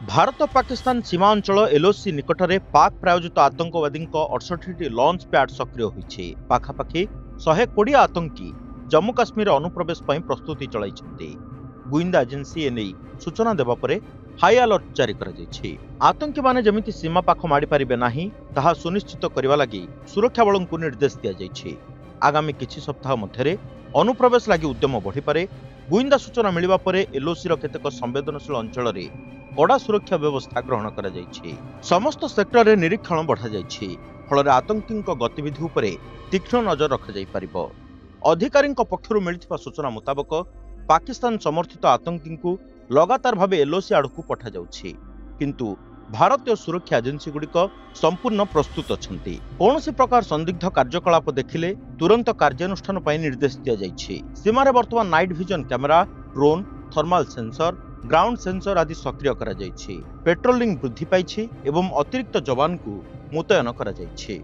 भारत पाकिस्तान सीमा अंचल एलओसी निकटरे पाक प्रायोजित आतंकवादी 68 लॉन्च पैड सक्रिय होइछि। पाखापाखि 120 आतंकी जम्मू काश्मीर अनुप्रवेश पर प्रस्तुति चलाइछन्ति। गुइंदा एजेंसी एने सूचना देवा परे हाई अलर्ट जारी करा जाइछि। आतंकी माने जेमिति सीमा पाख माडी पारिबे नाही ताहा सुनिश्चित करबा लागि सुरक्षा बलଙ୍କୁ निर्देश दिया जाइछि। आगामी किछि सप्ताह मध्यरे अनुप्रवेश लागि उद्यम बढ़ी पारे। गुइंदा सूचना मिलिबा परे एलओसी रो केतेक संवेदनशील अंचल रे कड़ा सुरक्षा व्यवस्था ग्रहण करा जाइछि। समस्त सेक्टर रे निरीक्षण बढ़ा जाइछि। फल आतंकी गतिविधि उपरे तीक्ष्ण नजर रखा जाई परिबो। अधिकारी पक्षरु मिलिथिबा सूचना मुताबक पाकिस्तान समर्थित आतंकी को लगातार भाव एलओसी आड़कू पठा जाउछि, किंतु भारतीय सुरक्षा एजेंसी गुड़िक संपूर्ण प्रस्तुत अछंती। कौनसी प्रकार संदिग्ध कार्यकलाप देखिले तुरंत कार्यानुष्ठान पई निर्देश दिया जाइछि। सीमारे वर्तमान night vision camera, drone, thermal sensor, ground sensor आदि सक्रिय करा जाइछि। पेट्रोलिंग वृद्धि पाइछि एवं अतिरिक्त जवान को मुतयन करा जाइछि।